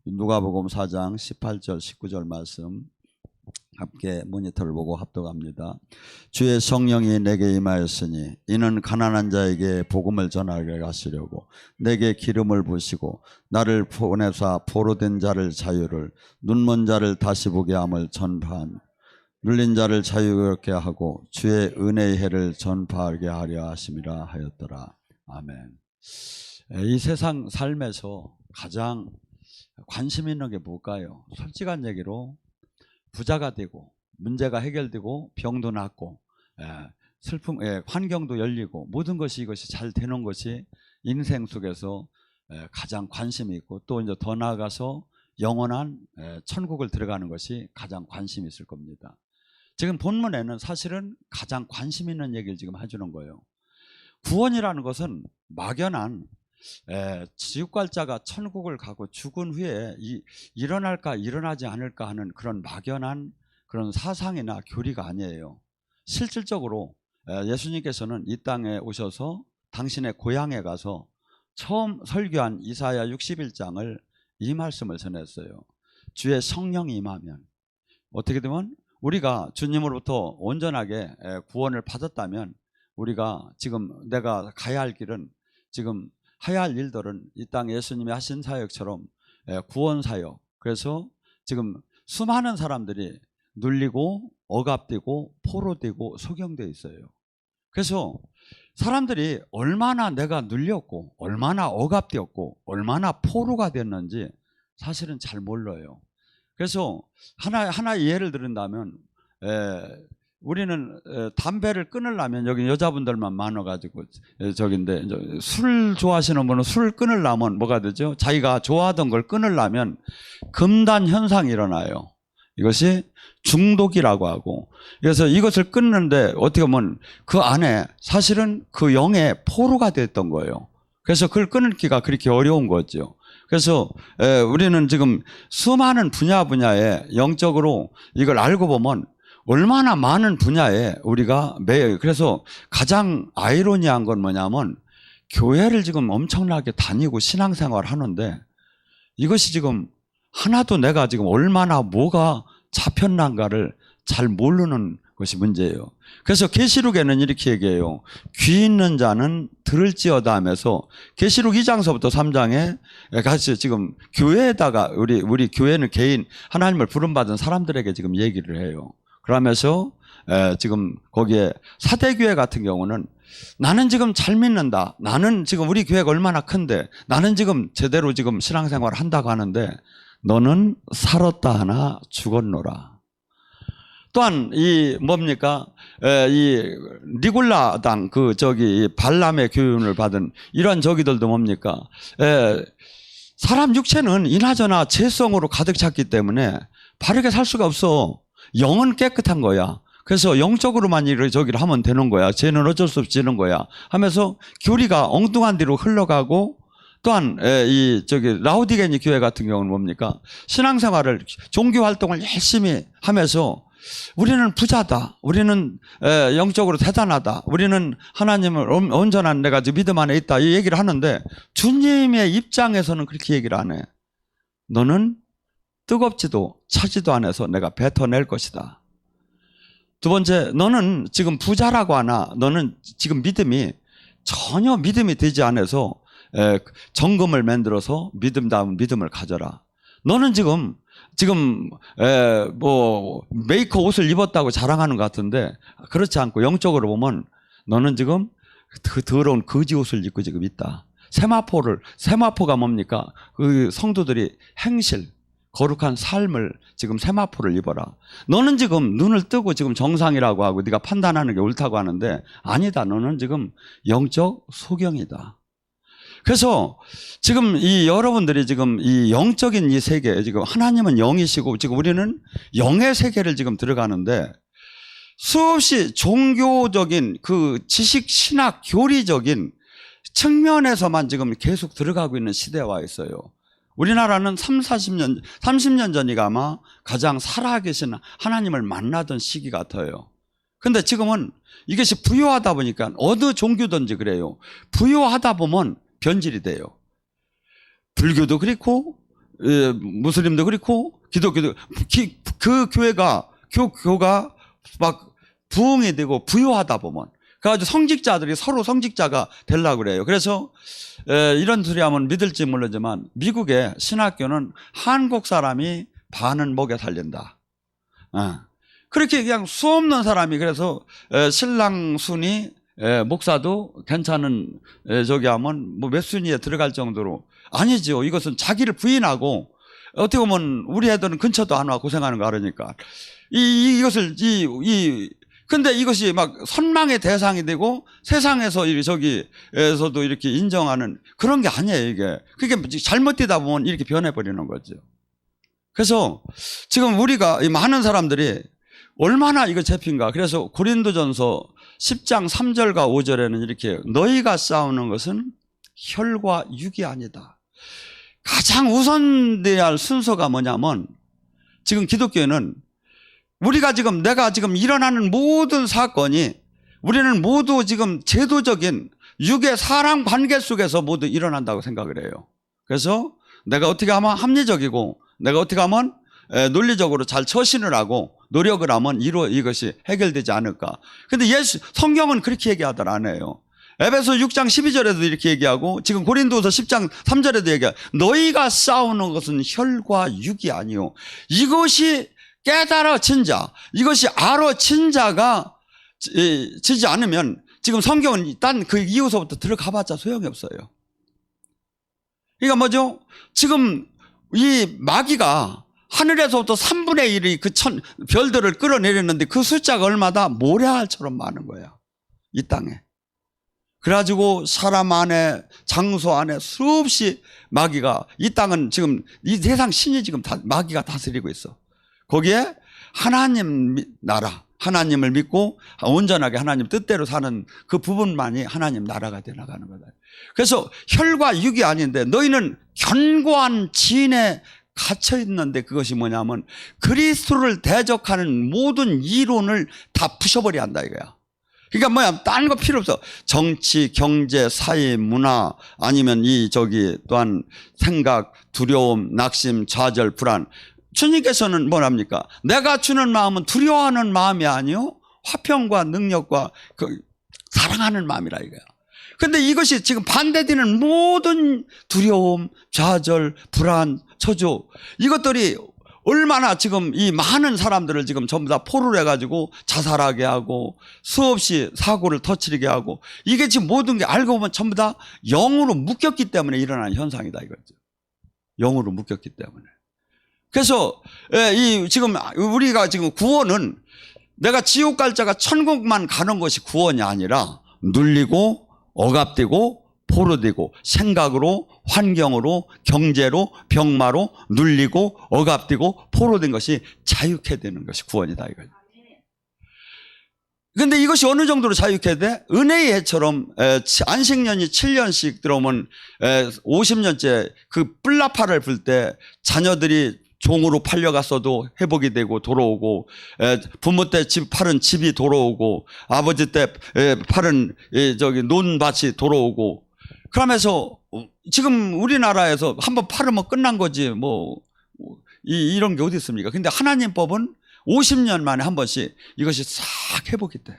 누가복음 4장 18절 19절 말씀 함께 모니터를 보고 합독합니다. 주의 성령이 내게 임하였으니 이는 가난한 자에게 복음을 전하게 하시려고 내게 기름을 부으시고 나를 보내사 포로된 자를 자유를, 눈먼 자를 다시 보게 함을 전파하며 눌린 자를 자유롭게 하고 주의 은혜의 해를 전파하게 하려 하심이라 하였더라. 아멘. 이 세상 삶에서 가장 관심 있는 게 뭘까요? 솔직한 얘기로 부자가 되고 문제가 해결되고 병도 낫고 슬픔, 환경도 열리고 모든 것이 이것이 잘 되는 것이 인생 속에서 가장 관심이 있고, 또 이제 더 나아가서 영원한 천국을 들어가는 것이 가장 관심이 있을 겁니다. 지금 본문에는 사실은 가장 관심 있는 얘기를 지금 해주는 거예요. 구원이라는 것은 막연한 지옥갈자가 천국을 가고 죽은 후에 일어날까 일어나지 않을까 하는 그런 막연한 그런 사상이나 교리가 아니에요. 실질적으로 예수님께서는 이 땅에 오셔서 당신의 고향에 가서 처음 설교한 이사야 61장을 이 말씀을 전했어요. 주의 성령이 임하면, 어떻게 되면 우리가 주님으로부터 온전하게 구원을 받았다면 우리가 지금 내가 가야 할 길은, 지금 해야 할 일들은 이 땅에 예수님이 하신 사역처럼 구원 사역, 그래서 지금 수많은 사람들이 눌리고 억압되고 포로되고 소경되어 있어요. 그래서 사람들이 얼마나 내가 눌렸고 얼마나 억압되었고 얼마나 포로가 됐는지 사실은 잘 몰라요. 그래서 하나의 예를 들은다면, 우리는 담배를 끊으려면, 여기 여자분들만 많아가지고 저긴데, 술 좋아하시는 분은 술을 끊으려면 뭐가 되죠? 자기가 좋아하던 걸 끊으려면 금단 현상이 일어나요. 이것이 중독이라고 하고, 그래서 이것을 끊는데 어떻게 보면 그 안에 사실은 그 영의 포로가 됐던 거예요. 그래서 그걸 끊기가 그렇게 어려운 거죠. 그래서 우리는 지금 수많은 분야에 영적으로 이걸 알고 보면 얼마나 많은 분야에 우리가 그래서 가장 아이러니한 건 뭐냐면, 교회를 지금 엄청나게 다니고 신앙생활 하는데 이것이 지금 하나도 내가 지금 얼마나 뭐가 잡혔는가를 잘 모르는 것이 문제예요. 그래서 계시록에는 이렇게 얘기해요. 귀 있는 자는 들을지어다 하면서 계시록 2장서부터 3장에 같이 지금 교회에다가 우리 교회는 개인 하나님을 부름받은 사람들에게 지금 얘기를 해요. 그러면서 지금 거기에 사대교회 같은 경우는 나는 지금 잘 믿는다, 나는 지금 우리 교회가 얼마나 큰데 나는 지금 제대로 지금 신앙생활을 한다고 하는데 너는 살았다 하나 죽었노라. 또한 이 뭡니까? 이 니골라당 발람의 교훈을 받은 이런 저기들도 뭡니까? 사람 육체는 이나저나 죄성으로 가득 찼기 때문에 바르게 살 수가 없어. 영은 깨끗한 거야. 그래서 영적으로만 저기를 하면 되는 거야. 죄는 어쩔 수 없이 지는 거야 하면서 교리가 엉뚱한 데로 흘러가고, 또한 라우디게니 교회 같은 경우는 뭡니까? 신앙생활을, 종교활동을 열심히 하면서 우리는 부자다, 우리는 영적으로 대단하다, 우리는 하나님을 온전한 내가 믿음 안에 있다, 이 얘기를 하는데 주님의 입장에서는 그렇게 얘기를 안 해. 너는 뜨겁지도 차지도 않아서 내가 뱉어낼 것이다. 두 번째, 너는 지금 부자라고 하나 너는 지금 믿음이 전혀 믿음이 되지 않아서 정금을 만들어서 믿음다운 믿음을 가져라. 너는 지금 뭐 메이커 옷을 입었다고 자랑하는 것 같은데 그렇지 않고 영적으로 보면 너는 지금 그 더러운 거지 옷을 입고 지금 있다. 세마포가 뭡니까? 그 성도들이 행실, 거룩한 삶을 지금 세마포를 입어라. 너는 지금 눈을 뜨고 지금 정상이라고 하고 네가 판단하는 게 옳다고 하는데 아니다. 너는 지금 영적 소경이다. 그래서 지금 여러분들이 지금 이 영적인 이 세계, 지금 하나님은 영이시고 지금 우리는 영의 세계를 지금 들어가는데 수없이 종교적인 그 지식, 신학, 교리적인 측면에서만 지금 계속 들어가고 있는 시대에 와 있어요. 우리나라는 30년 전이가 아마 가장 살아계신 하나님을 만나던 시기 같아요. 근데 지금은 이것이 부요하다 보니까 어느 종교든지 그래요. 부요하다 보면 변질이 돼요. 불교도 그렇고 무슬림도 그렇고 기독교도 그 교가 막 부흥이 되고 부유하다 보면 그래가지고 성직자들이 서로 성직자가 되려고 그래요. 그래서 이런 소리 하면 믿을지 모르지만 미국의 신학교는 한국 사람이 반은 먹여 살린다. 그렇게 그냥 수없는 사람이 그래서 신랑 순위 목사도 괜찮은 저기 하면 뭐 몇 순위에 들어갈 정도로 아니죠. 이것은 자기를 부인하고 어떻게 보면 우리 애들은 근처도 안 와 고생하는 거 알으니까 이것을 근데 이것이 막 선망의 대상이 되고 세상에서 저기에서도 이렇게 인정하는 그런 게 아니에요. 이게 그게 잘못되다 보면 이렇게 변해버리는 거죠. 그래서 지금 우리가 많은 사람들이 얼마나 이거 잡힌가. 그래서 고린도전서 10장 3절과 5절에는 이렇게 너희가 싸우는 것은 혈과 육이 아니다. 가장 우선돼야 할 순서가 뭐냐면 지금 기독교는 내가 지금 일어나는 모든 사건이 우리는 모두 지금 제도적인 육의 사람 관계 속에서 모두 일어난다고 생각을 해요. 그래서 내가 어떻게 하면 합리적이고 내가 어떻게 하면 논리적으로 잘 처신을 하고 노력을 하면 이것이 해결되지 않을까. 근데 성경은 그렇게 얘기하들 안 해요. 에베소 6장 12절에도 이렇게 얘기하고 지금 고린도서 10장 3절에도 얘기하고 너희가 싸우는 것은 혈과 육이 아니요. 이것이 깨달아진 자, 이것이 알아진 자가 지지 않으면 지금 성경은 일단 그 이후서부터 들어가봤자 소용이 없어요. 그러니까 뭐죠? 지금 이 마귀가 하늘에서부터 3분의 1이 그 별들을 끌어내렸는데 그 숫자가 얼마다 모래알처럼 많은 거야. 이 땅에. 그래가지고 사람 안에 장소 안에 수없이 마귀가 이 땅은 지금 이 세상 신이 지금 다 마귀가 다스리고 있어. 거기에 하나님 나라 하나님을 믿고 온전하게 하나님 뜻대로 사는 그 부분만이 하나님 나라가 돼 나가는 거다. 그래서 혈과 육이 아닌데 너희는 견고한 진에 갇혀 있는데 그것이 뭐냐면 그리스도를 대적하는 모든 이론을 다 부셔버려야 한다 이거야. 그러니까 뭐야, 딴 거 필요 없어. 정치, 경제, 사회, 문화, 아니면 또한 생각, 두려움, 낙심, 좌절, 불안. 주님께서는 뭐랍니까? 내가 주는 마음은 두려워하는 마음이 아니요 화평과 능력과 사랑하는 마음이라 이거야. 근데 이것이 지금 반대되는 모든 두려움, 좌절, 불안, 초조 이것들이 얼마나 지금 이 많은 사람들을 지금 전부 다 포로를 해가지고 자살하게 하고 수없이 사고를 터뜨리게 하고 이게 지금 모든 게 알고 보면 전부 다 영으로 묶였기 때문에 일어나는 현상이다 이거죠. 영으로 묶였기 때문에. 그래서 지금 우리가 지금 구원은 내가 지옥 갈 자가 천국만 가는 것이 구원이 아니라 눌리고 억압되고 포로되고 생각으로 환경으로 경제로 병마로 눌리고 억압되고 포로된 것이 자유케 되는 것이 구원이다 이거죠. 그런데 이것이 어느 정도로 자유케 돼? 은혜의 해처럼 안식년이 7년씩 들어오면 50년째 그 뿔나파를 불 때 자녀들이 종으로 팔려갔어도 회복이 되고 돌아오고 부모 때 팔은 집이 돌아오고 아버지 때 팔은 논밭이 돌아오고 그러면서 지금 우리나라에서 한번 팔으면 끝난 거지 이런 게 어디 있습니까? 근데 하나님 법은 50년 만에 한 번씩 이것이 싹 회복이 돼.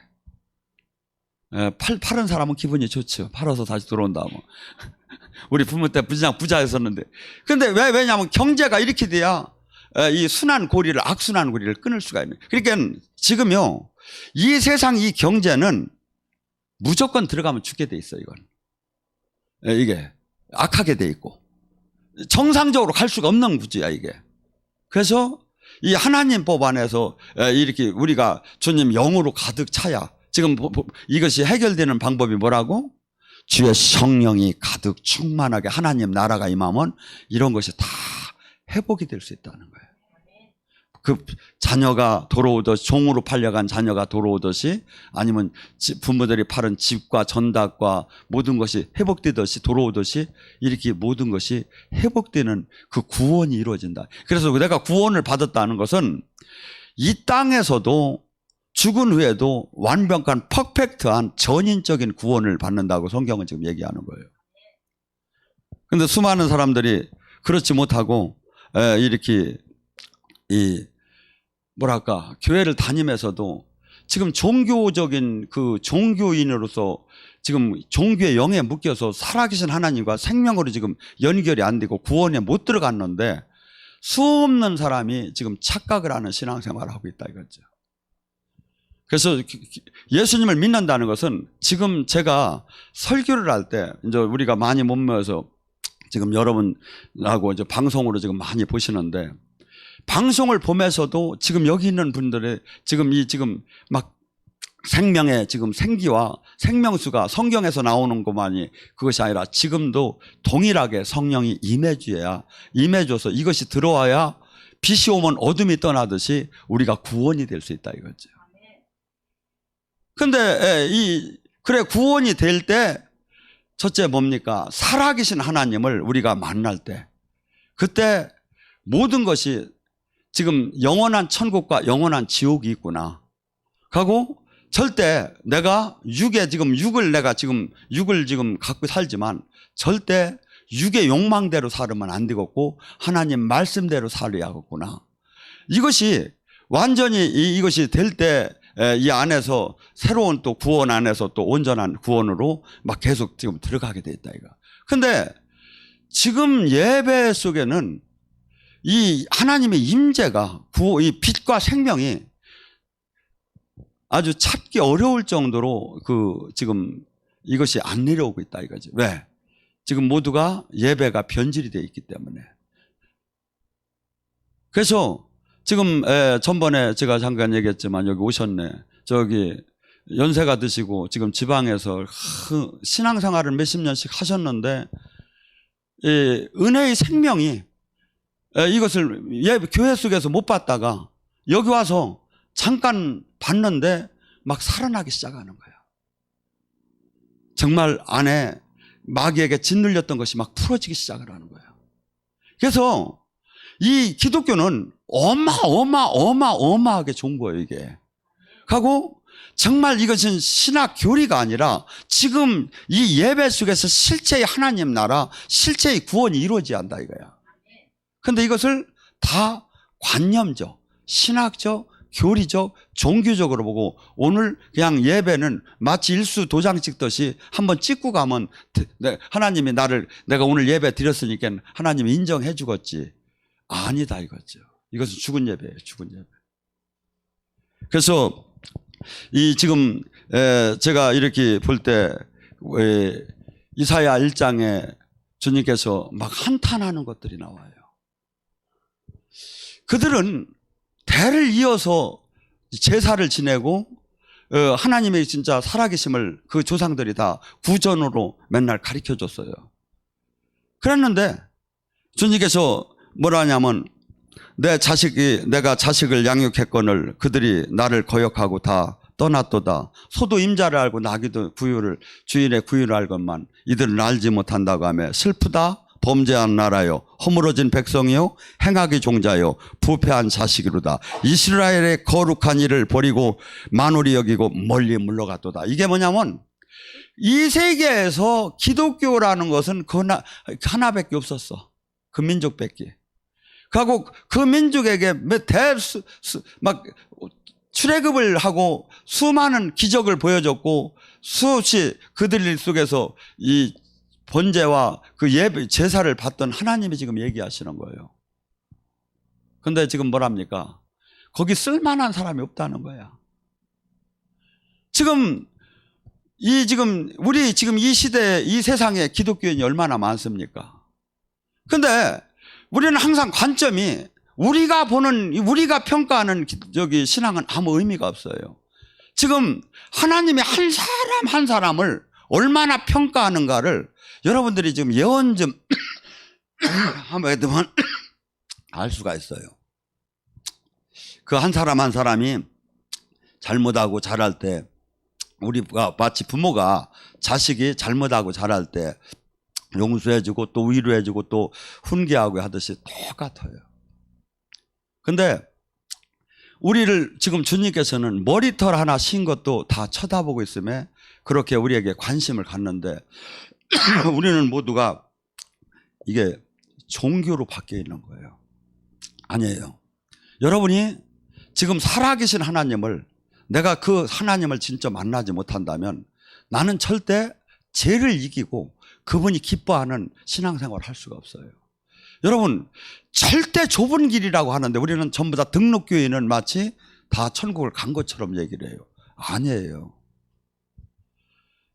팔은 사람은 기분이 좋죠. 팔아서 다시 들어온다. 우리 부모 때 부자였었는데. 근데 왜냐하면 경제가 이렇게 돼야 이 순환 고리를, 악순환 고리를 끊을 수가 있는. 그러니까 지금요, 이 세상 이 경제는 무조건 들어가면 죽게 돼 있어, 이건. 이게 악하게 돼 있고. 정상적으로 갈 수가 없는 구조야, 이게. 그래서 이 하나님 법 안에서 이렇게 우리가 주님 영으로 가득 차야 지금 이것이 해결되는 방법이 뭐라고? 주의 성령이 가득 충만하게 하나님 나라가 임하면 이런 것이 다 회복이 될 수 있다는 거예요. 그 자녀가 돌아오듯이 종으로 팔려간 자녀가 돌아오듯이 아니면 부모들이 팔은 집과 전답과 모든 것이 회복되듯이 돌아오듯이 이렇게 모든 것이 회복되는 그 구원이 이루어진다. 그래서 내가 구원을 받았다는 것은 이 땅에서도 죽은 후에도 완벽한 퍼펙트한 전인적인 구원을 받는다고 성경은 지금 얘기하는 거예요. 그런데 수많은 사람들이 그렇지 못하고 이렇게 뭐랄까 교회를 다니면서도 지금 종교적인 그 종교인으로서 지금 종교의 영에 묶여서 살아계신 하나님과 생명으로 지금 연결이 안 되고 구원에 못 들어갔는데 수없는 사람이 지금 착각을 하는 신앙생활을 하고 있다 이거죠. 그래서 예수님을 믿는다는 것은 지금 제가 설교를 할 때 이제 우리가 많이 못 모여서 지금 여러분하고 이제 방송으로 지금 많이 보시는데 방송을 보면서도 지금 여기 있는 분들의 지금 막 생명의 지금 생기와 생명수가 성경에서 나오는 것만이 그것이 아니라 지금도 동일하게 성령이 임해줘서 이것이 들어와야 빛이 오면 어둠이 떠나듯이 우리가 구원이 될 수 있다 이거죠. 근데 그래 구원이 될 때 첫째 뭡니까? 살아계신 하나님을 우리가 만날 때 그때 모든 것이 지금 영원한 천국과 영원한 지옥이 있구나 하고 절대 내가 육을 지금 갖고 살지만 절대 육의 욕망대로 살으면 안 되겠고 하나님 말씀대로 살아야겠구나. 이것이 완전히 이것이 될 때 이 안에서 새로운 또 구원 안에서 또 온전한 구원으로 막 계속 지금 들어가게 돼 있다 이거. 근데 지금 예배 속에는 이 하나님의 임재가 이 빛과 생명이 아주 찾기 어려울 정도로 지금 이것이 안 내려오고 있다 이거지. 왜? 지금 모두가 예배가 변질이 되어 있기 때문에. 그래서 지금 전번에 제가 잠깐 얘기했지만 여기 오셨네. 저기 연세가 드시고 지금 지방에서 신앙생활을 몇십 년씩 하셨는데 은혜의 생명이 이것을 교회 속에서 못 봤다가 여기 와서 잠깐 봤는데 막 살아나기 시작하는 거예요. 정말 안에 마귀에게 짓눌렸던 것이 막 풀어지기 시작을 하는 거예요. 그래서 이 기독교는 어마어마하게 좋은 거예요 이게. 하고 정말 이것은 신학 교리가 아니라 지금 이 예배 속에서 실제의 하나님 나라 실제의 구원이 이루어져야 한다 이거야. 근데 이것을 다 관념적 신학적 교리적 종교적으로 보고 오늘 그냥 예배는 마치 일수 도장 찍듯이 한번 찍고 가면 하나님이 내가 오늘 예배 드렸으니까 하나님이 인정해 주겠지. 아니다 이거죠. 이것은 죽은 예배예요. 죽은 예배. 그래서 지금 제가 이렇게 볼 때 이사야 1장에 주님께서 막 한탄하는 것들이 나와요. 그들은 대를 이어서 제사를 지내고 하나님의 진짜 살아계심을 그 조상들이 다 구전으로 맨날 가르쳐줬어요. 그랬는데 주님께서 뭐라 하냐면 내가 자식을 양육했거늘 그들이 나를 거역하고 다 떠났도다. 소도 임자를 알고 나귀도 주인의 구유를 알건만 이들은 알지 못한다고 하며 슬프다. 범죄한 나라요 허물어진 백성이요 행악의 종자요 부패한 자식이로다. 이스라엘의 거룩한 일을 버리고 만홀히 여기고 멀리 물러갔도다. 이게 뭐냐면 이 세계에서 기독교라는 것은 하나밖에 없었어. 그 민족밖에. 그리고 그 민족에게 막 출애굽을 하고 수많은 기적을 보여줬고 수없이 그들 속에서 이 번제와 그 예배 제사를 받던 하나님이 지금 얘기하시는 거예요. 근데 지금 뭐랍니까? 거기 쓸만한 사람이 없다는 거야. 우리 지금 이 시대에 이 세상에 기독교인이 얼마나 많습니까? 근데 우리는 항상 관점이 우리가 평가하는 신앙은 아무 의미가 없어요. 지금 하나님이 한 사람 한 사람을 얼마나 평가하는가를 여러분들이 지금 예언 좀 한번 해두면 알 수가 있어요. 그 한 사람 한 사람이 잘못하고 자랄 때 우리가 마치 부모가 자식이 잘못하고 자랄 때 용서해주고 또 위로해주고 또 훈계하고 하듯이 똑같아요. 근데 우리를 지금 주님께서는 머리털 하나 쉰 것도 다 쳐다보고 있음에 그렇게 우리에게 관심을 갖는데 우리는 모두가 이게 종교로 바뀌어 있는 거예요. 아니에요. 여러분이 지금 살아계신 하나님을, 내가 그 하나님을 진짜 만나지 못한다면 나는 절대 죄를 이기고 그분이 기뻐하는 신앙생활을 할 수가 없어요. 여러분, 절대 좁은 길이라고 하는데 우리는 전부 다 등록교인은 마치 다 천국을 간 것처럼 얘기를 해요. 아니에요.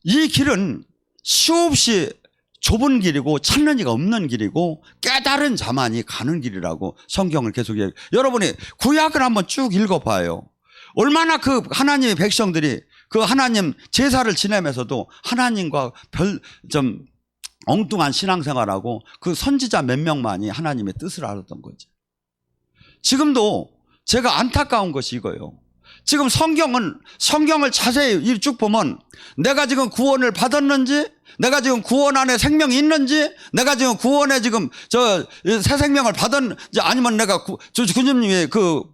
이 길은 수없이 좁은 길이고 찾는 이가 없는 길이고 깨달은 자만이 가는 길이라고 성경을 계속 얘기해요. 여러분이 구약을 한번 쭉 읽어봐요. 얼마나 그 하나님의 백성들이 그 하나님 제사를 지내면서도 하나님과 좀 엉뚱한 신앙생활하고 그 선지자 몇 명만이 하나님의 뜻을 알았던 거지. 지금도 제가 안타까운 것이 이거예요. 지금 성경을 자세히 쭉 보면 내가 지금 구원을 받았는지, 내가 지금 구원 안에 생명이 있는지, 내가 지금 구원에 지금 새 생명을 받았는지, 아니면 내가 주님이 그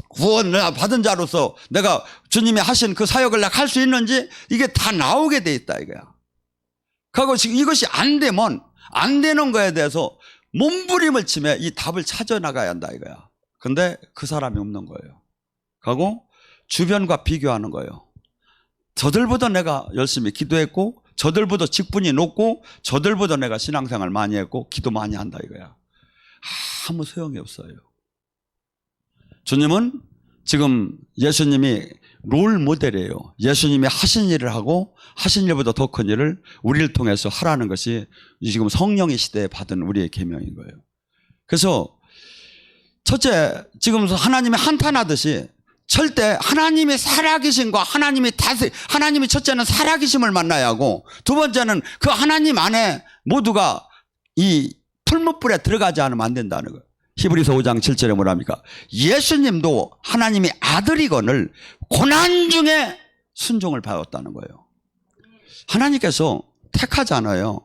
구원을 받은 자로서 내가 주님이 하신 그 사역을 내가 할 수 있는지, 이게 다 나오게 돼 있다 이거야. 그리고 지금 이것이 안 되면 안 되는 거에 대해서 몸부림을 치며 이 답을 찾아 나가야 한다 이거야. 근데 그 사람이 없는 거예요. 그리고 주변과 비교하는 거예요. 저들보다 내가 열심히 기도했고, 저들보다 직분이 높고, 저들보다 내가 신앙생활 많이 했고 기도 많이 한다 이거야. 아무 소용이 없어요. 주님은 지금 예수님이 롤 모델이에요. 예수님이 하신 일을 하고 하신 일보다 더 큰 일을 우리를 통해서 하라는 것이 지금 성령의 시대에 받은 우리의 계명인 거예요. 그래서 첫째, 지금 하나님이 한탄하듯이 절대 하나님의 살아계심과 하나님이 첫째는 살아계심을 만나야 하고, 두 번째는 그 하나님 안에 모두가 이 풀무불에 들어가지 않으면 안 된다는 거예요. 히브리서 5장 7절에 뭐랍니까? 예수님도 하나님의 아들이건을 고난 중에 순종을 받았다는 거예요. 하나님께서 택하잖아요.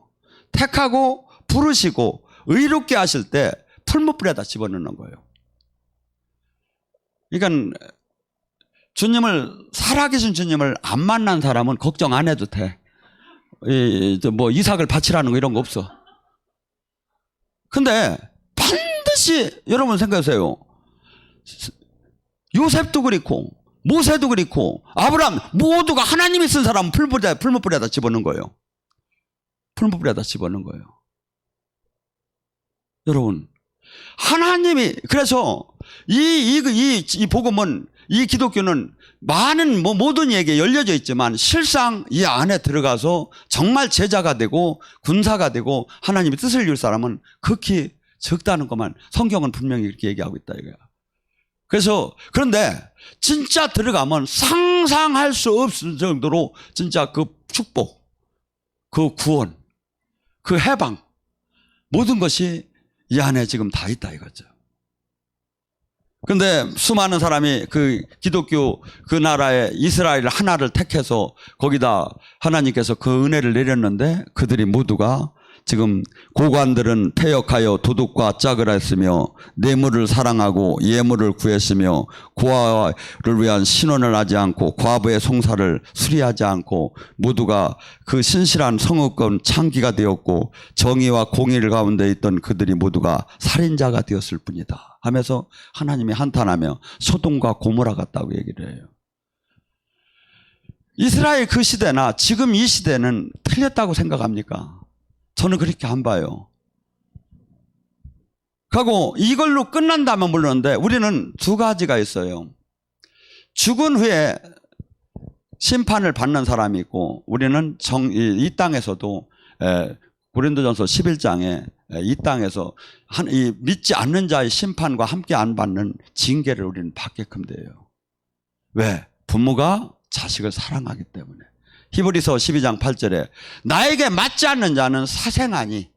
택하고 부르시고 의롭게 하실 때 풀무불에다 집어넣는 거예요. 그러니까 살아계신 주님을 안 만난 사람은 걱정 안 해도 돼. 뭐 이삭을 바치라는 거 이런 거 없어. 근데 반드시 여러분 생각하세요. 요셉도 그렇고 모세도 그렇고 아브라함 모두가 하나님이 쓴 사람은 풀무불에다 집어넣은 거예요. 풀무불에다 집어넣은 거예요. 여러분, 하나님이, 그래서 이 복음은, 이 기독교는 많은 모든 얘기에 열려져 있지만 실상 이 안에 들어가서 정말 제자가 되고 군사가 되고 하나님의 뜻을 이룰 사람은 극히 적다는 것만 성경은 분명히 이렇게 얘기하고 있다 이거야. 그래서 그런데 진짜 들어가면 상상할 수 없을 정도로 진짜 그 축복, 그 구원, 그 해방, 모든 것이 이 안에 지금 다 있다 이거죠. 그런데 수많은 사람이 그 기독교 그 나라의 이스라엘 하나를 택해서 거기다 하나님께서 그 은혜를 내렸는데 그들이 모두가 지금 고관들은 패역하여 도둑과 짝을 했으며 뇌물을 사랑하고 예물을 구했으며 고아를 위한 신원을 하지 않고 과부의 송사를 수리하지 않고 모두가 그 신실한 성읍권 창기가 되었고 정의와 공의를 가운데 있던 그들이 모두가 살인자가 되었을 뿐이다 하면서 하나님이 한탄하며 소돔과 고모라 같다고 얘기를 해요. 이스라엘 그 시대나 지금 이 시대는 틀렸다고 생각합니까? 저는 그렇게 안 봐요. 하고 이걸로 끝난다면 모르는데 우리는 두 가지가 있어요. 죽은 후에 심판을 받는 사람이 있고, 우리는 이 땅에서도 고린도전서 11장에 이 땅에서 믿지 않는 자의 심판과 함께 안 받는 징계를 우리는 받게끔 돼요. 왜? 부모가 자식을 사랑하기 때문에. 히브리서 12장 8절에 나에게 맞지 않는 자는 사생하니.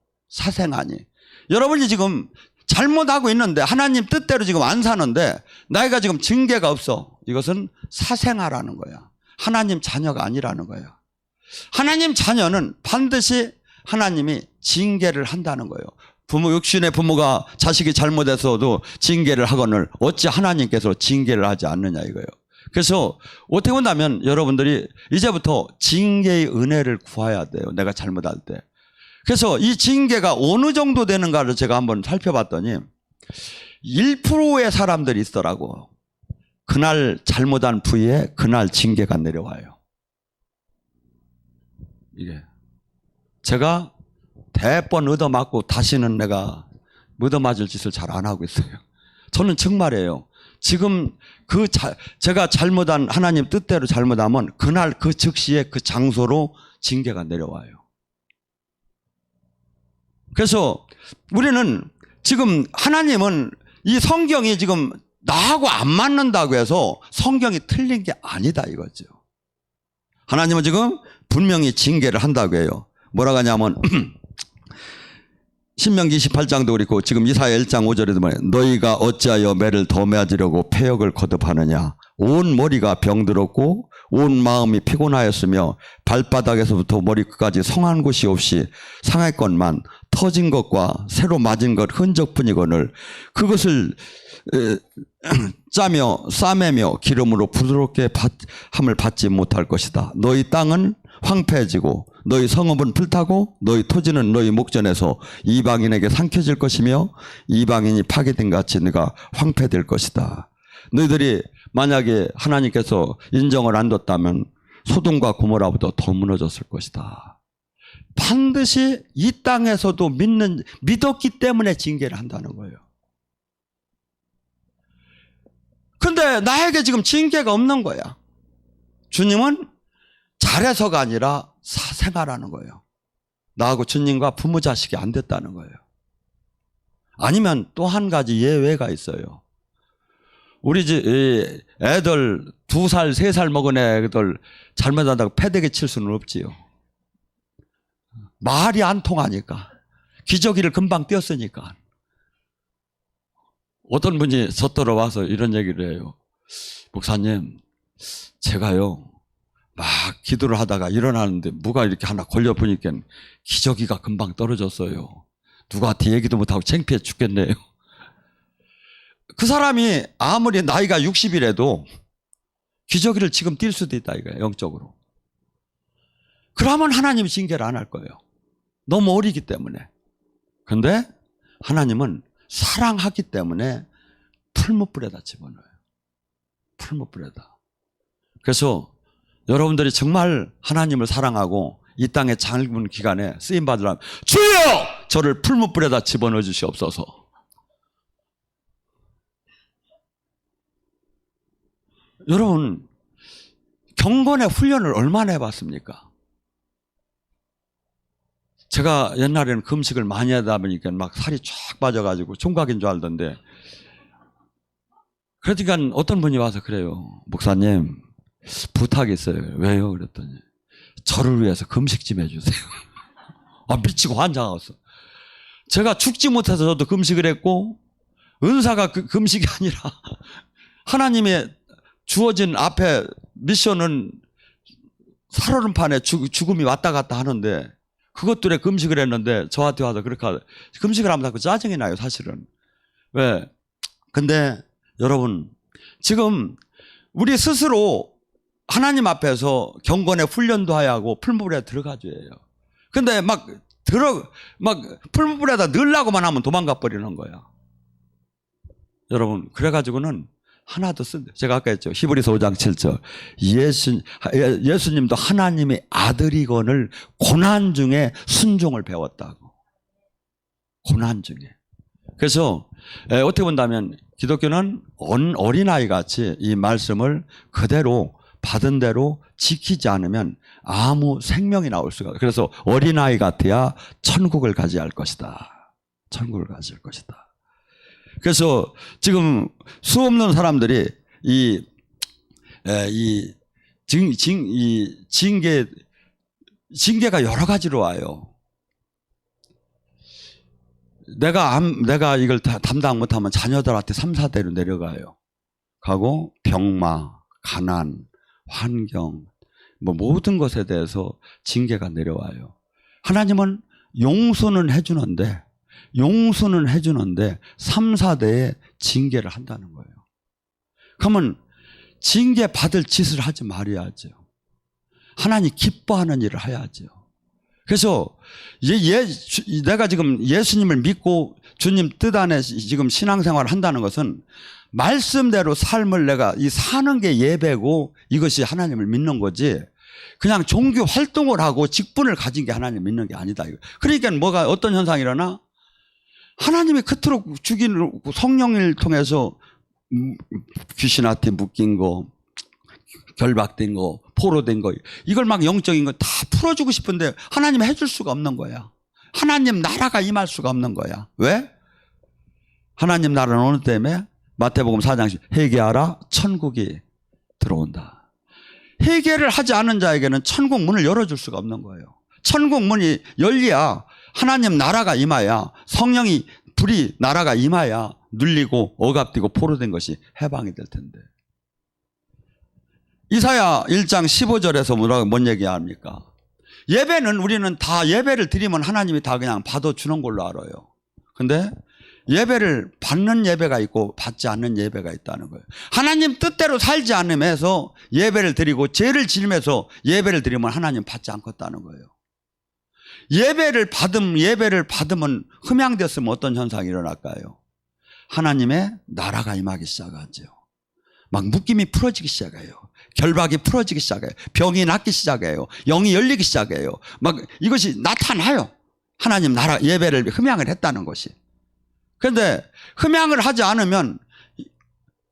여러분이 지금 잘못하고 있는데 하나님 뜻대로 지금 안 사는데 나이가 지금 징계가 없어. 이것은 사생아라는 거야. 하나님 자녀가 아니라는 거야. 하나님 자녀는 반드시 하나님이 징계를 한다는 거예요. 육신의 부모가 자식이 잘못해서도 징계를 하거늘 어찌 하나님께서 징계를 하지 않느냐 이거예요. 그래서 어떻게 본다면 여러분들이 이제부터 징계의 은혜를 구해야 돼요. 내가 잘못할 때. 그래서 이 징계가 어느 정도 되는가를 제가 한번 살펴봤더니 1%의 사람들이 있더라고. 그날 잘못한 부위에 그날 징계가 내려와요. 이게 제가 대번 얻어맞고 다시는 내가 얻어맞을 짓을 잘 안 하고 있어요. 저는 정말이에요. 지금 제가 잘못한 하나님 뜻대로 잘못하면 그날 그 즉시에 그 장소로 징계가 내려와요. 그래서 우리는 지금 하나님은 이 성경이 지금 나하고 안 맞는다고 해서 성경이 틀린 게 아니다 이거죠. 하나님은 지금 분명히 징계를 한다고 해요. 뭐라고 하냐면 신명기 28장도 그렇고 지금 이사야 1장 5절에도 말해요. 너희가 어찌하여 매를 더 맞으려고 폐역을 거듭하느냐. 온 머리가 병들었고 온 마음이 피곤하였으며 발바닥에서부터 머리끝까지 성한 곳이 없이 상했건만 터진 것과 새로 맞은 것 흔적뿐이거늘 그것을 짜며 싸매며 기름으로 부드럽게 함을 받지 못할 것이다. 너희 땅은 황폐해지고 너희 성읍은 불타고 너희 토지는 너희 목전에서 이방인에게 삼켜질 것이며 이방인이 파괴된 같이 네가 황폐될 것이다. 너희들이 만약에 하나님께서 인정을 안 뒀다면 소돔과 고모라보다 더 무너졌을 것이다. 반드시 이 땅에서도 믿었기 때문에 징계를 한다는 거예요. 근데 나에게 지금 징계가 없는 거야. 주님은 잘해서가 아니라 생활하는 거예요. 나하고 주님과 부모 자식이 안 됐다는 거예요. 아니면 또 한 가지 예외가 있어요. 우리 집 애들 2살, 3살 먹은 애들 잘못한다고 패대기 칠 수는 없지요. 말이 안 통하니까. 기저귀를 금방 띄었으니까. 어떤 분이 젖들어 와서 이런 얘기를 해요. 목사님, 제가요 막 기도를 하다가 일어나는데 뭐가 이렇게 하나 걸려보니까 기저귀가 금방 떨어졌어요. 누구한테 얘기도 못하고 창피해 죽겠네요. 그 사람이 아무리 나이가 60이라도 기저귀를 지금 띌 수도 있다 이거예요. 영적으로. 그러면 하나님이 징계를 안 할 거예요. 너무 어리기 때문에. 그런데 하나님은 사랑하기 때문에 풀무불에다 집어넣어요. 풀무불에다. 그래서 여러분들이 정말 하나님을 사랑하고 이 땅의 짧은 기간에 쓰임받으려면 주여! 저를 풀무불에다 집어넣어 주시옵소서. 여러분, 경건의 훈련을 얼마나 해봤습니까? 제가 옛날에는 금식을 많이 하다 보니까 막 살이 쫙 빠져가지고 총각인 줄 알던데, 그러니까 어떤 분이 와서 그래요. 목사님, 부탁이 있어요. 왜요? 그랬더니 저를 위해서 금식 좀 해주세요. 아, 미치고 환장했어. 제가 죽지 못해서 저도 금식을 했고, 은사가 금식이 아니라 하나님의 주어진 앞에 미션은 살얼음판에 죽음이 왔다 갔다 하는데 그것들에 금식을 했는데 저한테 와서 그렇게 금식을 하면 자꾸 짜증이 나요, 사실은. 왜? 근데 여러분, 지금 우리 스스로 하나님 앞에서 경건의 훈련도 해야 하고 풀무불에 들어가줘야 해요. 근데 막 풀무불에다 넣으려고만 하면 도망가 버리는 거야. 여러분, 그래가지고는 하나도 제가 아까 했죠. 히브리서 5장 7절. 예수님도 하나님의 아들이건을 고난 중에 순종을 배웠다고. 고난 중에. 그래서 어떻게 본다면 기독교는 어린아이 같이 이 말씀을 그대로 받은 대로 지키지 않으면 아무 생명이 나올 수가 없어요. 그래서 어린아이 같아야 천국을 가져야 할 것이다. 천국을 가질 것이다. 그래서 지금 수없는 사람들이 이 징계가 여러 가지로 와요. 내가 이걸 담당 못하면 자녀들한테 3, 4대로 내려가요. 가고 병마, 가난, 환경, 모든 것에 대해서 징계가 내려와요. 하나님은 용서는 해주는데 3, 4대에 징계를 한다는 거예요. 그러면 징계 받을 짓을 하지 말아야죠. 하나님 기뻐하는 일을 해야죠. 그래서 내가 지금 예수님을 믿고 주님 뜻 안에 지금 신앙생활을 한다는 것은 말씀대로 삶을 내가 사는 게 예배고 이것이 하나님을 믿는 거지, 그냥 종교 활동을 하고 직분을 가진 게 하나님을 믿는 게 아니다. 그러니까 뭐가 어떤 현상이 일어나? 하나님이 그토록 죽이는 성령을 통해서 귀신한테 묶인 거, 결박된 거, 포로된 거, 이걸 막 영적인 거 다 풀어주고 싶은데 하나님이 해줄 수가 없는 거야. 하나님 나라가 임할 수가 없는 거야. 왜? 하나님 나라는 어느 때문에? 마태복음 4장 10 회개하라 천국이 들어온다. 회개를 하지 않은 자에게는 천국 문을 열어줄 수가 없는 거예요. 천국 문이 열려야 하나님 나라가 임하야, 성령이 불이 나라가 임하야 눌리고 억압되고 포로된 것이 해방이 될 텐데. 이사야 1장 15절에서 뭔 얘기합니까? 예배는 우리는 다 예배를 드리면 하나님이 다 그냥 받아주는 걸로 알아요. 근데 예배를 받는 예배가 있고 받지 않는 예배가 있다는 거예요. 하나님 뜻대로 살지 않으면서 예배를 드리고 죄를 지으면서 예배를 드리면 하나님 받지 않겠다는 거예요. 예배를 받으면 흠양되었으면 어떤 현상이 일어날까요? 하나님의 나라가 임하기 시작하죠. 막 묶임이 풀어지기 시작해요. 결박이 풀어지기 시작해요. 병이 낫기 시작해요. 영이 열리기 시작해요. 막 이것이 나타나요. 하나님 나라 예배를 흠양을 했다는 것이. 그런데 흠양을 하지 않으면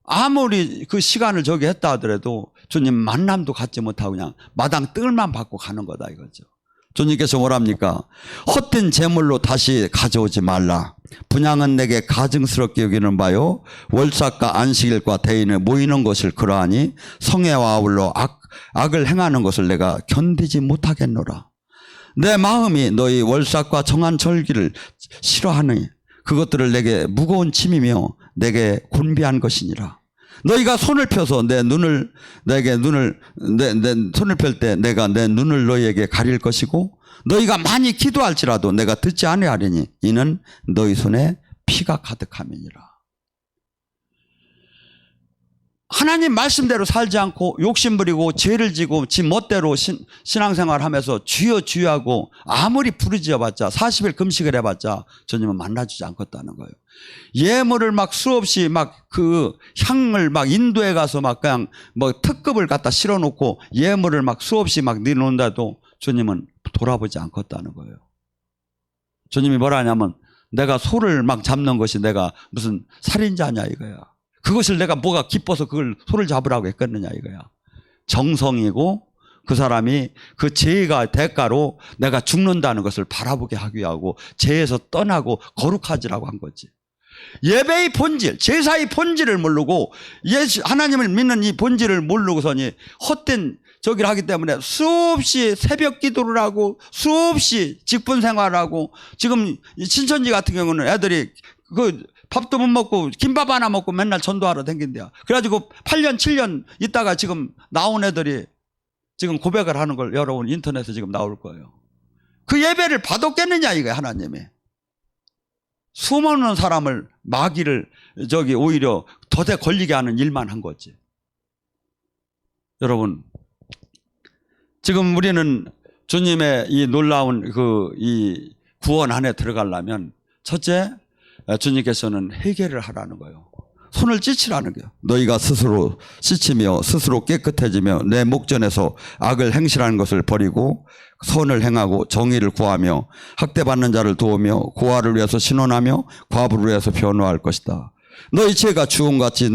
아무리 그 시간을 저기 했다 하더라도 주님 만남도 갖지 못하고 그냥 마당 뜰만 받고 가는 거다 이거죠. 주님께서 뭐랍니까? 헛된 재물로 다시 가져오지 말라. 분양은 내게 가증스럽게 여기는 바요, 월삭과 안식일과 대인을 모이는 것을 그러하니 성회와 아울러 악을 행하는 것을 내가 견디지 못하겠노라. 내 마음이 너희 월삭과 정한 절기를 싫어하니 그것들을 내게 무거운 짐이며 내게 곤비한 것이니라. 너희가 손을 펴서 내 손을 펼 때 내가 내 눈을 너희에게 가릴 것이고 너희가 많이 기도할지라도 내가 듣지 아니하리니 이는 너희 손에 피가 가득함이니라. 하나님 말씀대로 살지 않고 욕심부리고 죄를 지고 지 멋대로 신앙생활을 하면서 주여 주여 하고 아무리 부르짖어봤자 40일 금식을 해봤자 주님은 만나주지 않겠다는 거예요. 예물을 막 수없이 막 그 향을 막 인도에 가서 막 그냥 뭐 특급을 갖다 실어놓고 예물을 막 수없이 막 내놓는다도 주님은 돌아보지 않겠다는 거예요. 주님이 뭐라 하냐면 내가 소를 막 잡는 것이 내가 무슨 살인자냐 이거야. 그것을 내가 뭐가 기뻐서 그걸 소를 잡으라고 했겠느냐 이거야. 정성이고 그 사람이 그 죄가 대가로 내가 죽는다는 것을 바라보게 하기 위하고 죄에서 떠나고 거룩하지라고 한 거지. 예배의 본질, 제사의 본질을 모르고 하나님을 믿는 이 본질을 모르고서니 헛된 저기를 하기 때문에 수없이 새벽 기도를 하고 수없이 직분 생활을 하고, 지금 신천지 같은 경우는 애들이 그 밥도 못 먹고 김밥 하나 먹고 맨날 전도하러 다닌대요. 그래가지고 8년 7년 있다가 지금 나온 애들이 지금 고백을 하는 걸 여러분 인터넷에 지금 나올 거예요. 그 예배를 받았겠느냐 이거예요. 하나님이 수많은 사람을 마귀를 저기 오히려 덫에 걸리게 하는 일만 한 거지. 여러분 지금 우리는 주님의 이 놀라운 이 구원 안에 들어가려면 첫째, 주님께서는 회개를 하라는 거예요. 손을 찢으라는 거예요. 너희가 스스로 씻으며 스스로 깨끗해지며 내 목전에서 악을 행실하는 것을 버리고 선을 행하고 정의를 구하며 학대받는 자를 도우며 고아를 위해서 신원하며 과부를 위해서 변호할 것이다. 너희 죄가 주홍같이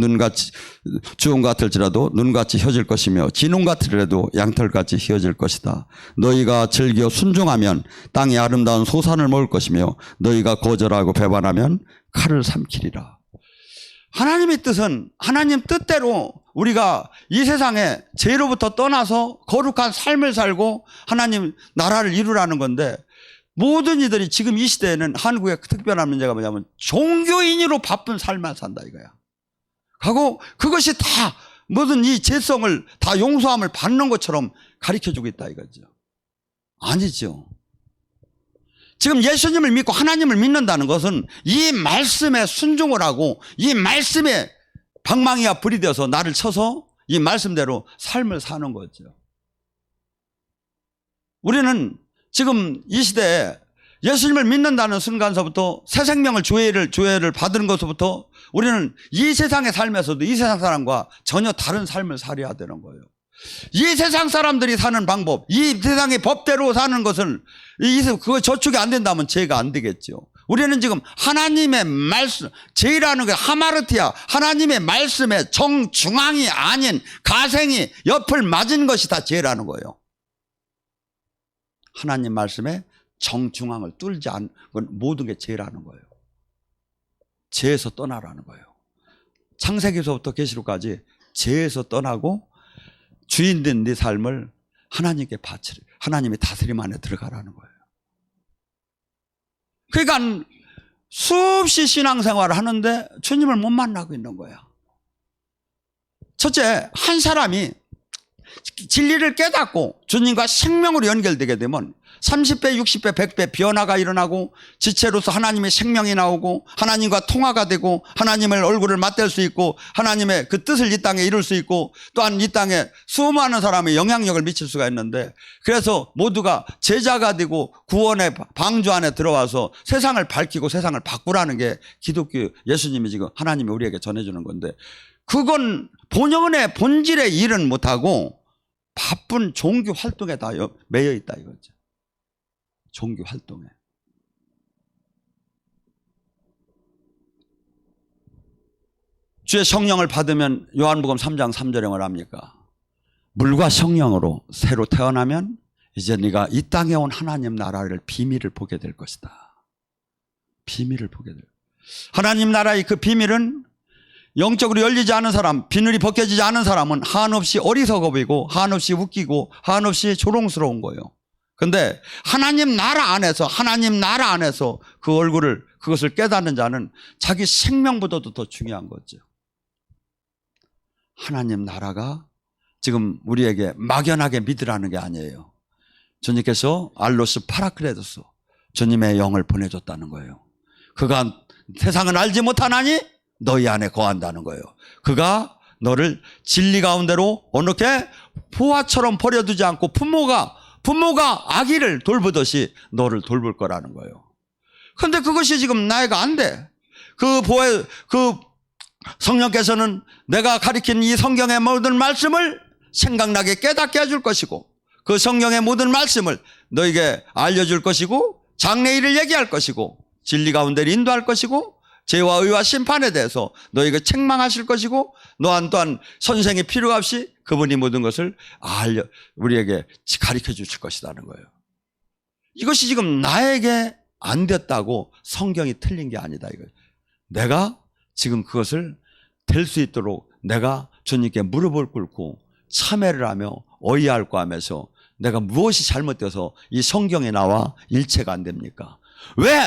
주홍 같을지라도 눈같이 혀질 것이며 진홍 같으리라도 양털같이 휘어질 것이다. 너희가 즐겨 순종하면 땅의 아름다운 소산을 먹을 것이며 너희가 거절하고 배반하면 칼을 삼키리라. 하나님의 뜻은 하나님 뜻대로 우리가 이 세상에 죄로부터 떠나서 거룩한 삶을 살고 하나님 나라를 이루라는 건데, 모든 이들이 지금 이 시대에는 한국의 특별한 문제가 뭐냐면 종교인으로 바쁜 삶을 산다 이거야. 하고 그것이 다 모든 이 죄성을 다 용서함을 받는 것처럼 가르쳐주고 있다 이거죠. 아니죠. 지금 예수님을 믿고 하나님을 믿는다는 것은 이 말씀에 순종을 하고 이 말씀에 방망이가 불이 되어서 나를 쳐서 이 말씀대로 삶을 사는 거죠. 우리는 지금 이 시대에 예수님을 믿는다는 순간서부터 새 생명을 조회를 받은 것부터 우리는 이 세상에 살면서도 이 세상 사람과 전혀 다른 삶을 살아야 되는 거예요. 이 세상 사람들이 사는 방법, 이 세상의 법대로 사는 것은 그거 저축이 안 된다면 죄가 안 되겠죠. 우리는 지금 하나님의 말씀, 죄라는 게 하마르티아, 하나님의 말씀의 정중앙이 아닌 가생이 옆을 맞은 것이 다 죄라는 거예요. 하나님 말씀에 정중앙을 뚫지 않은 건 모든 게 죄라는 거예요. 죄에서 떠나라는 거예요. 창세기서부터 계시록까지 죄에서 떠나고 주인된 네 삶을 하나님께 바치라. 하나님의 다스림 안에 들어가라는 거예요. 그러니까 수없이 신앙생활을 하는데 주님을 못 만나고 있는 거야. 첫째, 한 사람이 진리를 깨닫고 주님과 생명으로 연결되게 되면 30배, 60배, 100배 변화가 일어나고 지체로서 하나님의 생명이 나오고 하나님과 통화가 되고 하나님의 얼굴을 맞댈 수 있고 하나님의 그 뜻을 이 땅에 이룰 수 있고 또한 이 땅에 수많은 사람의 영향력을 미칠 수가 있는데, 그래서 모두가 제자가 되고 구원의 방주 안에 들어와서 세상을 밝히고 세상을 바꾸라는 게 기독교, 예수님이 지금 하나님이 우리에게 전해주는 건데, 그건 본연의 본질의 일은 못하고 바쁜 종교 활동에 다 매여 있다 이거죠. 종교 활동에. 주의 성령을 받으면 요한복음 3장 3절에 뭐랍니까? 물과 성령으로 새로 태어나면 이제 네가 이 땅에 온 하나님 나라를 비밀을 보게 될 것이다. 비밀을 보게 될. 하나님 나라의 그 비밀은 영적으로 열리지 않은 사람, 비늘이 벗겨지지 않은 사람은 한없이 어리석어 보이고 한없이 웃기고 한없이 조롱스러운 거예요. 근데 하나님 나라 안에서 그 얼굴을, 그것을 깨닫는 자는 자기 생명보다도 더 중요한 거죠. 하나님 나라가 지금 우리에게 막연하게 믿으라는 게 아니에요. 주님께서 알로스 파라크레도스, 주님의 영을 보내줬다는 거예요. 그가 세상은 알지 못하나니 너희 안에 거한다는 거예요. 그가 너를 진리 가운데로 어떻게 보화처럼 버려두지 않고 부모가 아기를 돌보듯이 너를 돌볼 거라는 거예요. 그런데 그것이 지금 나이가 안 돼. 그 성령께서는 내가 가리킨 이 성경의 모든 말씀을 생각나게 깨닫게 해줄 것이고, 그 성경의 모든 말씀을 너에게 알려줄 것이고, 장래일을 얘기할 것이고, 진리 가운데를 인도할 것이고, 죄와 의와 심판에 대해서 너에게 책망하실 것이고, 또한 선생이 필요 없이 그분이 모든 것을 우리에게 가르쳐 주실 것이라는 거예요. 이것이 지금 나에게 안 됐다고 성경이 틀린 게 아니다 이거예요. 내가 지금 그것을 될 수 있도록 내가 주님께 무릎을 꿇고 참회를 하며 어이할고 하면서 내가 무엇이 잘못돼서 이 성경에 나와 일체가 안 됩니까? 왜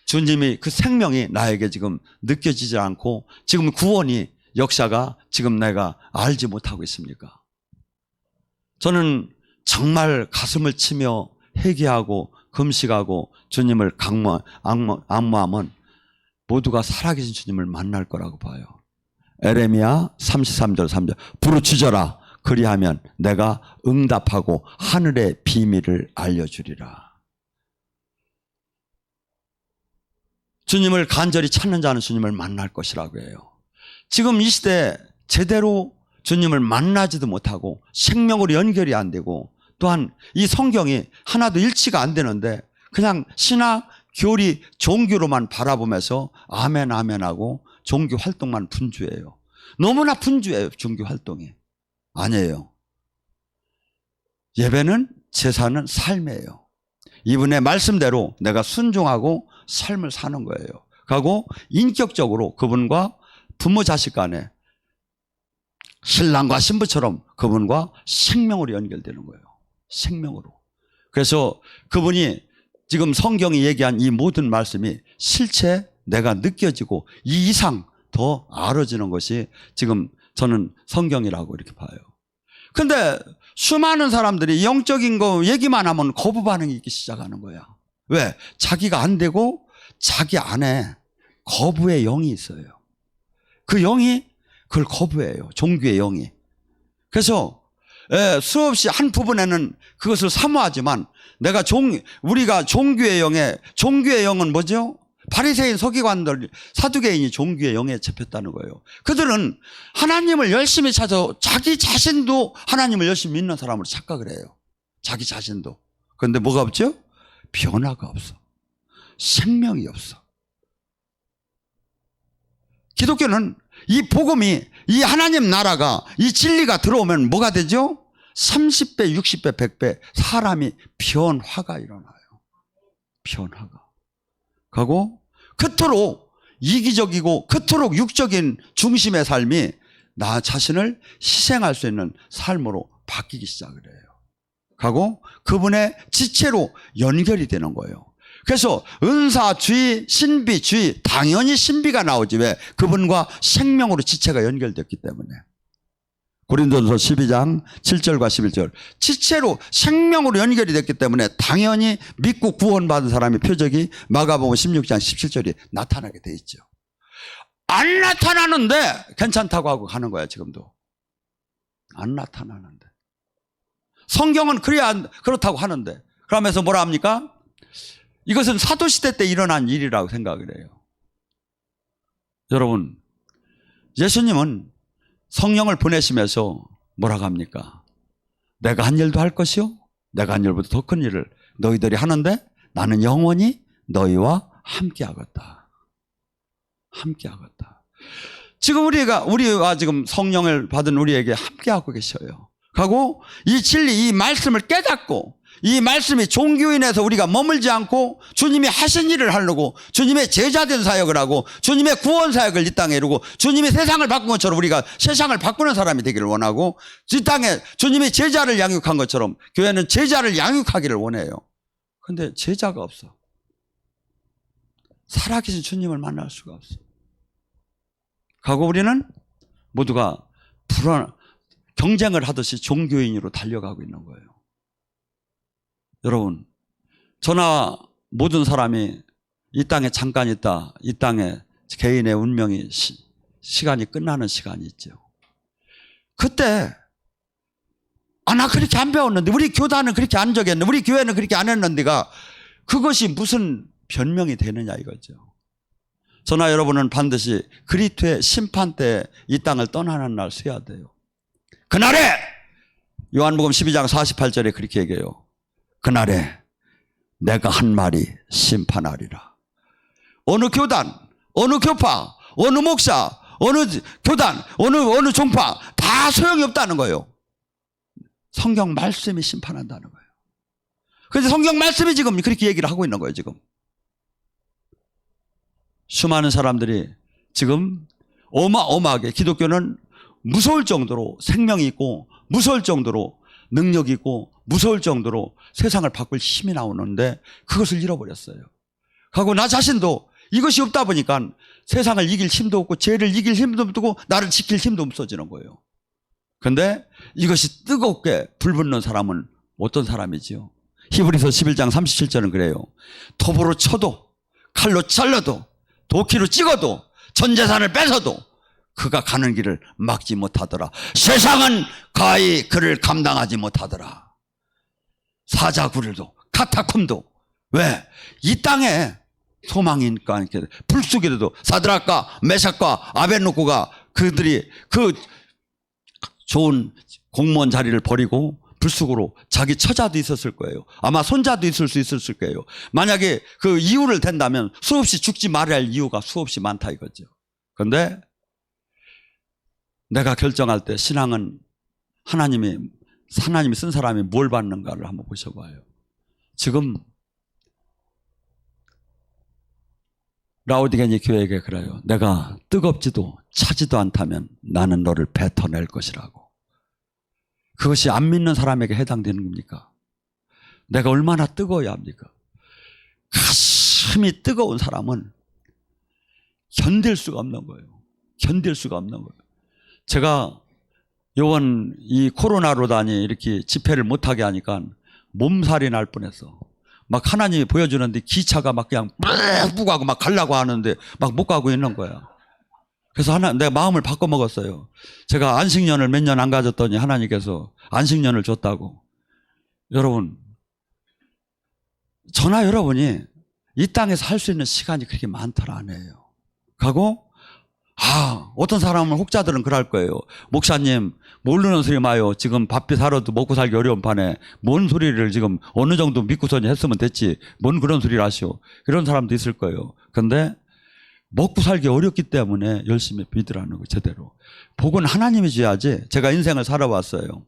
주님이 그 생명이 나에게 지금 느껴지지 않고 지금 구원이 역사가 지금 내가 알지 못하고 있습니까? 저는 정말 가슴을 치며 회개하고 금식하고 주님을 악무하면 모두가 살아계신 주님을 만날 거라고 봐요. 에레미야 33절 3절 부르짖어라 그리하면 내가 응답하고 하늘의 비밀을 알려주리라. 주님을 간절히 찾는 자는 주님을 만날 것이라고 해요. 지금 이 시대에 제대로 주님을 만나지도 못하고 생명으로 연결이 안 되고, 또한 이 성경이 하나도 일치가 안 되는데 그냥 신학, 교리, 종교로만 바라보면서 아멘 아멘 하고 종교 활동만 분주해요. 너무나 분주해요. 종교 활동이 아니에요. 예배는 제사는 삶이에요. 이분의 말씀대로 내가 순종하고 삶을 사는 거예요. 그리고 인격적으로 그분과 부모 자식 간에 신랑과 신부처럼 그분과 생명으로 연결되는 거예요. 생명으로. 그래서 그분이 지금 성경이 얘기한 이 모든 말씀이 실체 내가 느껴지고 이 이상 더 알아지는 것이 지금 저는 성경이라고 이렇게 봐요. 근데 수많은 사람들이 영적인 거 얘기만 하면 거부 반응이 있기 시작하는 거야. 왜? 자기가 안 되고 자기 안에 거부의 영이 있어요. 그 영이 그걸 거부해요. 종교의 영이. 그래서 수없이 한 부분에는 그것을 사모하지만 우리가 종교의 영은 뭐죠? 바리새인 서기관들 사두개인이 종교의 영에 잡혔다는 거예요. 그들은 하나님을 열심히 찾아 자기 자신도 하나님을 열심히 믿는 사람으로 착각을 해요. 자기 자신도. 그런데 뭐가 없죠? 변화가 없어. 생명이 없어. 기독교는 이 복음이, 이 하나님 나라가, 이 진리가 들어오면 뭐가 되죠? 30배, 60배, 100배 사람이 변화가 일어나요. 변화가. 하고 그토록 이기적이고 그토록 육적인 중심의 삶이 나 자신을 희생할 수 있는 삶으로 바뀌기 시작을 해요. 하고 그분의 지체로 연결이 되는 거예요. 그래서 은사주의, 신비주의, 당연히 신비가 나오지. 왜? 그분과 생명으로 지체가 연결됐기 때문에. 고린도전서 12장 7절과 11절. 지체로 생명으로 연결이 됐기 때문에 당연히 믿고 구원받은 사람의 표적이 마가복음 16장 17절이 나타나게 돼 있죠. 안 나타나는데 괜찮다고 하고 가는 거야. 지금도 안 나타나는데. 성경은 그렇다고 하는데, 그러면서 뭐라 합니까? 이것은 사도시대 때 일어난 일이라고 생각을 해요. 여러분, 예수님은 성령을 보내시면서 뭐라고 합니까? 내가 한 일도 할 것이요 내가 한 일보다 더 큰 일을 너희들이 하는데 나는 영원히 너희와 함께하겠다. 함께하겠다. 지금 우리와 지금 성령을 받은 우리에게 함께하고 계셔요. 하고 이 진리, 이 말씀을 깨닫고 이 말씀이 종교인에서 우리가 머물지 않고 주님이 하신 일을 하려고 주님의 제자된 사역을 하고 주님의 구원 사역을 이 땅에 이루고 주님이 세상을 바꾼 것처럼 우리가 세상을 바꾸는 사람이 되기를 원하고 이 땅에 주님이 제자를 양육한 것처럼 교회는 제자를 양육하기를 원해요. 그런데 제자가 없어. 살아계신 주님을 만날 수가 없어. 하고 우리는 모두가 경쟁을 하듯이 종교인으로 달려가고 있는 거예요. 여러분, 저나 모든 사람이 이 땅에 잠깐 있다, 이 땅에 개인의 운명이 시간이 끝나는 시간이 있죠. 그때 나 그렇게 안 배웠는데, 우리 교단은 그렇게 안 적였는데, 우리 교회는 그렇게 안 했는데가 그것이 무슨 변명이 되느냐 이거죠. 저나 여러분은 반드시 그리스도의 심판 때 이 땅을 떠나는 날 서야 돼요. 그날에 요한복음 12장 48절에 그렇게 얘기해요. 그날에 내가 한 말이 심판하리라. 어느 교단, 어느 교파, 어느 목사, 어느 교단, 어느 종파 다 소용이 없다는 거예요. 성경 말씀이 심판한다는 거예요. 그래서 성경 말씀이 지금 그렇게 얘기를 하고 있는 거예요. 지금 수많은 사람들이 지금 어마어마하게 기독교는 무서울 정도로 생명이 있고 무서울 정도로 능력이 있고 무서울 정도로 세상을 바꿀 힘이 나오는데 그것을 잃어버렸어요. 하고 나 자신도 이것이 없다 보니까 세상을 이길 힘도 없고 죄를 이길 힘도 없고 나를 지킬 힘도 없어지는 거예요. 그런데 이것이 뜨겁게 불붙는 사람은 어떤 사람이지요? 히브리서 11장 37절은 그래요. 톱으로 쳐도 칼로 잘라도 도끼로 찍어도 전 재산을 뺏어도 그가 가는 길을 막지 못하더라. 세상은 가히 그를 감당하지 못하더라. 사자굴도 카타콤도. 왜? 이 땅에 소망이니까 이렇게 불 속에도 사드락과 메삭과 아벳노고가 그들이 그 좋은 공무원 자리를 버리고 불 속으로 자기 처자도 있었을 거예요. 아마 손자도 있을 수 있었을 거예요. 만약에 그 이유를 댄다면 수없이 죽지 말아야 할 이유가 수없이 많다 이거죠. 그런데 내가 결정할 때 신앙은 하나님이 쓴 사람이 뭘 받는가를 한번 보셔봐요. 지금 라오디게니 교회에게 그래요. 내가 뜨겁지도 차지도 않다면 나는 너를 뱉어낼 것이라고. 그것이 안 믿는 사람에게 해당되는 겁니까? 내가 얼마나 뜨거워야 합니까? 가슴이 뜨거운 사람은 견딜 수가 없는 거예요. 견딜 수가 없는 거예요. 제가 요번 이 코로나로 다니 이렇게 집회를 못하게 하니까 몸살이 날 뻔했어. 막 하나님이 보여주는데 기차가 막 그냥 뿌가고 막 가려고 하는데 막 못 가고 있는 거야. 그래서 내가 마음을 바꿔 먹었어요. 제가 안식년을 몇 년 안 가졌더니 하나님께서 안식년을 줬다고. 여러분, 저나 여러분이 이 땅에서 할 수 있는 시간이 그렇게 많더라 안 해요. 가고 어떤 사람은 혹자들은 그럴 거예요. 목사님, 모르는 소리 마요. 지금 밥비 사러도 먹고 살기 어려운 판에 뭔 소리를 지금 어느 정도 믿고서니 했으면 됐지. 뭔 그런 소리를 하시오. 그런 사람도 있을 거예요. 근데 먹고 살기 어렵기 때문에 열심히 믿으라는 거예요. 제대로. 복은 하나님이 줘야지. 제가 인생을 살아왔어요.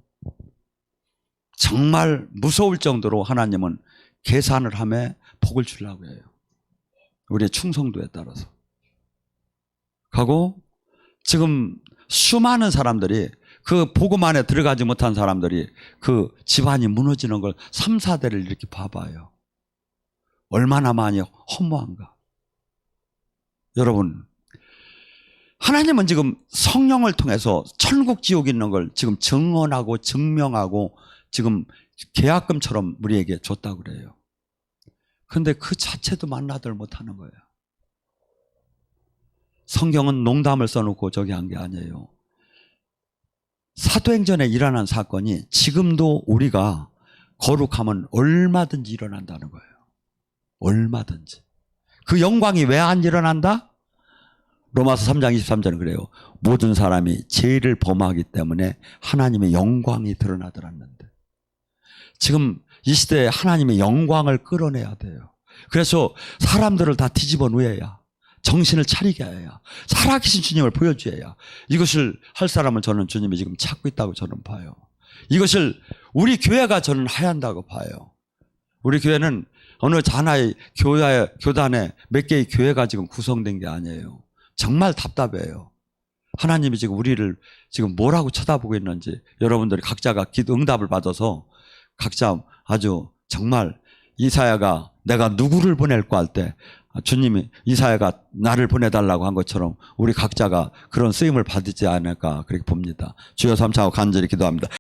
정말 무서울 정도로 하나님은 계산을 하며 복을 주려고 해요. 우리의 충성도에 따라서. 하고 지금 수많은 사람들이 그 복음 안에 들어가지 못한 사람들이 그 집안이 무너지는 걸 3, 4대를 이렇게 봐봐요. 얼마나 많이 허무한가. 여러분, 하나님은 지금 성령을 통해서 천국 지옥 있는 걸 지금 증언하고 증명하고 지금 계약금처럼 우리에게 줬다고 그래요. 그런데 그 자체도 만나들 못하는 거예요. 성경은 농담을 써놓고 저기 한 게 아니에요. 사도행전에 일어난 사건이 지금도 우리가 거룩하면 얼마든지 일어난다는 거예요. 얼마든지. 그 영광이 왜 안 일어난다? 로마서 3장 23절은 그래요. 모든 사람이 죄를 범하기 때문에 하나님의 영광이 드러나더랬는데 지금 이 시대에 하나님의 영광을 끌어내야 돼요. 그래서 사람들을 다 뒤집어 놓아야, 정신을 차리게 해야, 살아계신 주님을 보여줘야, 이것을 할 사람은 저는 주님이 지금 찾고 있다고 저는 봐요. 이것을 우리 교회가 저는 해야 한다고 봐요. 우리 교회는 어느 하나의 교단에 몇 개의 교회가 지금 구성된 게 아니에요. 정말 답답해요. 하나님이 지금 우리를 지금 뭐라고 쳐다보고 있는지 여러분들이 각자가 기도 응답을 받아서 각자 아주 정말 이사야가 내가 누구를 보낼까 할 때 주님이 이사야가 나를 보내달라고 한 것처럼 우리 각자가 그런 쓰임을 받지 않을까 그렇게 봅니다. 주여 삼창하고 간절히 기도합니다.